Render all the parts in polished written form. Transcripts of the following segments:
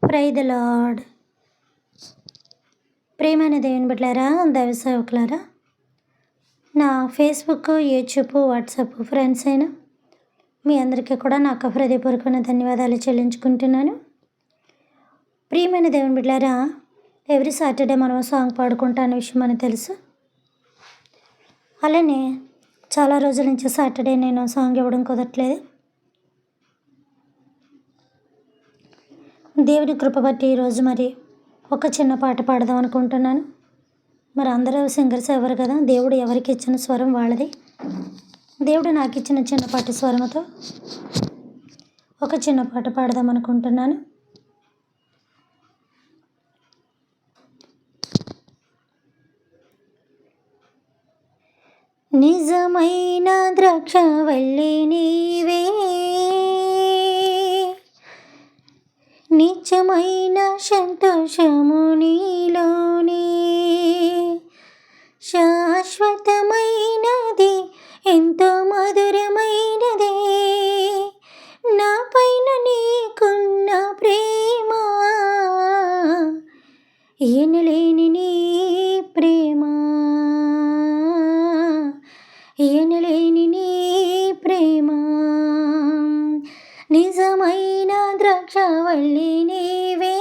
Praise the lord. ప్రియమైన దేవుని బిడ్డలారా, దైవ సేవకులారా, నా ఫేస్బుక్, యూట్యూబ్, వాట్సాప్ ఫ్రెండ్స్ అయిన మీ అందరికీ కూడా నాకు హృదయపూర్వకమైన ధన్యవాదాలు చెల్లించుకుంటున్నాను. ప్రియమైన దేవుని బిడ్డలారా, ఎవ్రీ సాటర్డే మనం సాంగ్ పాడుకుంటా అనే విషయం మనకు తెలుసు. అలానే చాలా రోజుల నుంచి సాటర్డే నేను సాంగ్ ఇవ్వడం కుదరట్లేదు. దేవుడి కృప బట్టి ఈరోజు మరి ఒక చిన్న పాట పాడదాం అనుకుంటున్నాను. మరి అందరూ సింగర్స్ ఎవరు కదా, దేవుడు ఎవరికి ఇచ్చిన స్వరం వాళ్ళది. దేవుడు నాకు ఇచ్చిన చిన్నపాటి స్వరంతో ఒక చిన్న పాట పాడదాం అనుకుంటున్నాను. నిజమైన ద్రాక్షవల్లి నీవే, నిత్యమైన సంతోషము నీలోనే, శాశ్వతమైనది ఎంతో మధురమైనదే, నా పైన నీకున్న ప్రేమ, ఎనలేని నీ ప్రేమ, ఎనలేని నీ ప్రేమ. నిజమైన ద్రాక్షవల్లి నీవే,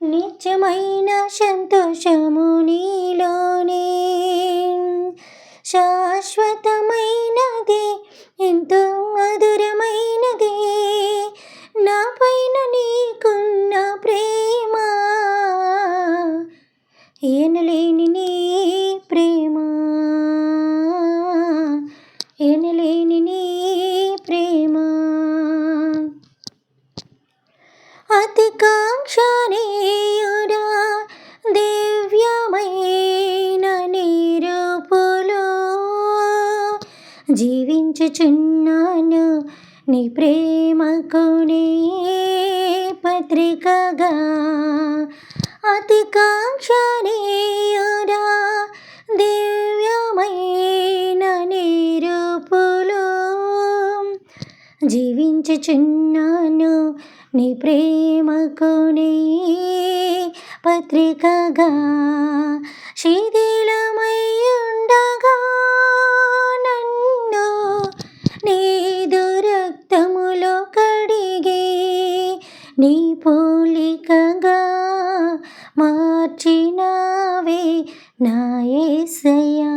నిత్యమైన సంతోషము నీలోనే, శాశ్వతమైనది ఎంతో మధురమైనది, నా పైన నీకున్న ప్రేమ, ఎనలేని నీ ప్రేమ, ఎనలేని నీ ప్రేమ. అతికాంక్షణీయుడా, దివ్యమైన నీ రూపులో జీవించుచున్నాను, నీ ప్రేమకు నే పత్రికగా. అతికాంక్షణీయుడా, దివ్యమైన నీ రూపులో జీవించుచున్నాను, నీ ప్రేమకు నే పత్రికగా. శిథిలమై ఉండగా నన్ను నీదు రక్తములో కడిగి, నీ పోలికగా మార్చినావే నా యేసయ్యా.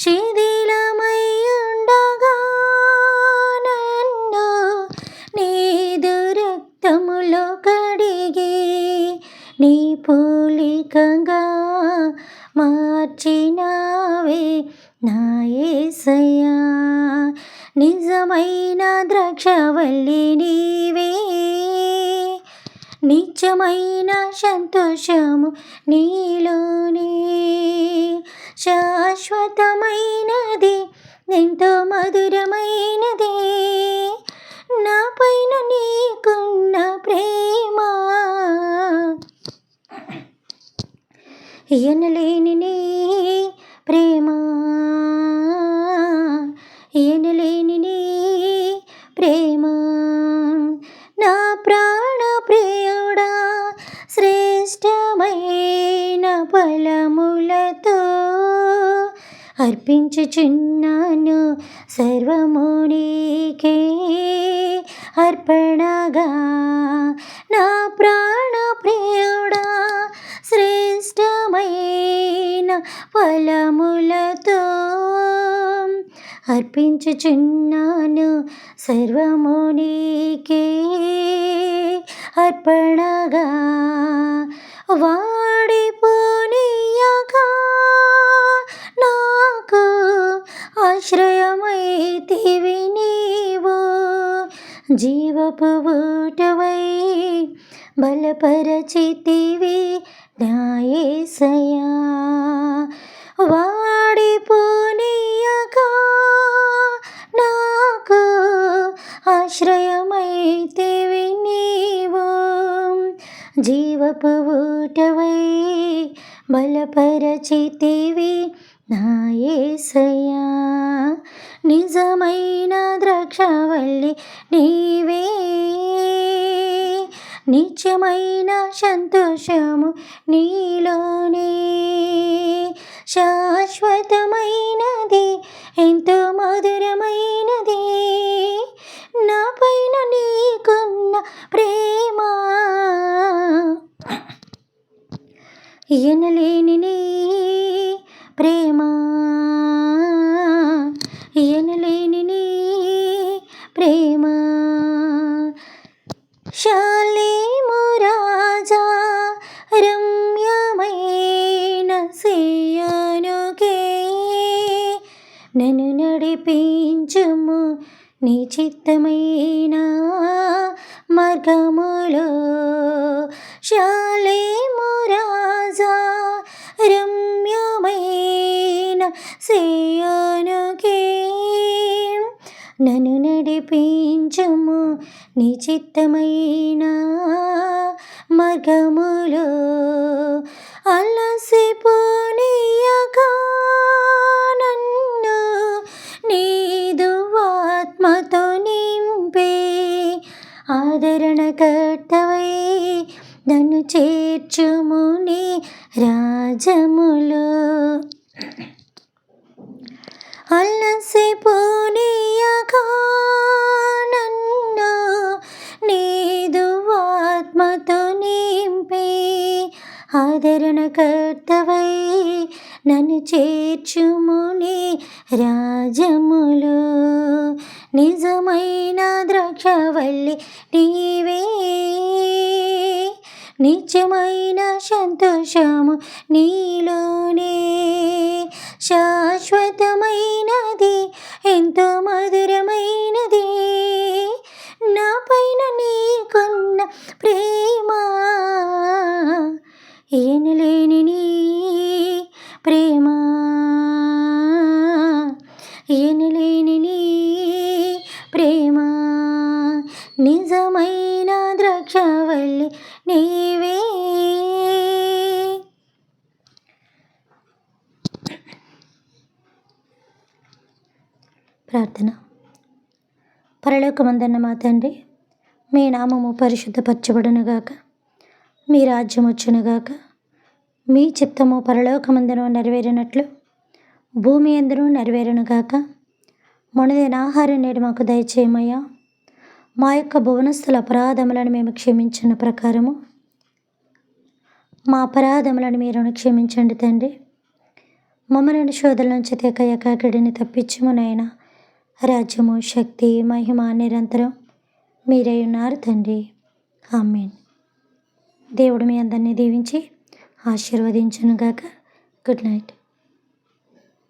శిథిలమై ఉండగా నన్ను నీదు రక్తములో కడిగి, నీ పోలికగా మార్చినావే నా యేసయ్యా. నిజమైన ద్రాక్షవల్లి నీవే, నిత్యమైన సంతోషము నీలోనే, శాశ్వతమైనది ఎంతో మధురమైనది, నా పైన నీకున్న ప్రేమ, ఎనలేని నీ ప్రేమ, ఎనలేని నీ ప్రేమ. నా ప్రాణ ప్రియుడా, శ్రేష్టమైన ఫలములతో అర్పించుచున్నాను, సర్వము నీకే అర్పణగా. నా ప్రాణ ప్రియుడా, శ్రేష్టమైన ఫలములతో అర్పించుచున్నాను, సర్వము నీకే అర్పణగా. వాడిపోనీయగా నాకు ఆశ్రయమైతివి నీవు, జీవపు ఊటవై బలపరచితివి నా యేసయ్యా. వాడిపోనీయగా నాకు ఆశ్రయమైతివి నీవు, జీవపు ఊటవై బలపరచితివి నా యేసయ్యా. నిజమైన ద్రాక్షవల్లి నీవే, నిత్యమైన సంతోషము నీలోనే, శాశ్వతమైనది ఎంతో మధురమైనది నా పైన నీకున్న ప్రేమ. ఎనలేని నీ ప్రేమ, ఎనలేని నీ ప్రేమ. షాలేము రాజా రమ్యమైన సియోనుకే నన్ను నడిపించుము నీ చిత్తమైన మార్గములో. షాలేము రాజా రమ్యమైన సియోనుకే నన్ను నడిపించుము నీ చిత్తమైన మార్గములో. అలసిపోనీయక నన్ను నీదు ఆత్మతో నింపే ఆదరణకర్తవై నన్ను చేర్చుము నీ రాజములో. అలసిపోనీయక నన్ను నీదు ఆత్మతో నింపే ఆదరణకర్తవై నన్ను చేర్చుము నీ రాజములో. నిజమైన ద్రాక్షవల్లి నీవే, నిత్యమైన సంతోషము నీలోనే, శాశ్వతమైనది ఎంతో మధురమైనది నా పైన నీకున్న ప్రేమ. ఎనలేని నీ ప్రేమ, ఎనలేని నీ ప్రేమ. నిజమైన ద్రాక్షవల్లి నీవే. ప్రార్థన. పరలోకమందున్న మా తండ్రి, మీ నామము పరిశుద్ధపరచబడునుగాక, మీ రాజ్యం వచ్చునుగాక, మీ చిత్తము పరలోకమందును నెరవేరినట్లు భూమి యందును నెరవేరునుగాక. మనదైన ఆహారం నేడు మాకు దయచేయమయ్యా. మా యొక్క భువనస్థుల అపరాధములను మేము క్షమించిన ప్రకారము మా అపరాధములను మీరు క్షమించండి తండ్రి. మమ్మల్ని శోధల నుంచి ఏకాకిడిని తప్పించుము నాయన. రాజ్యము, శక్తి, మహిమ నిరంతరం మీరే ఉన్నారు తండ్రి. ఆమేన్. దేవుడు మీ అందరినీ దీవించి ఆశీర్వదించునుగాక. Good night.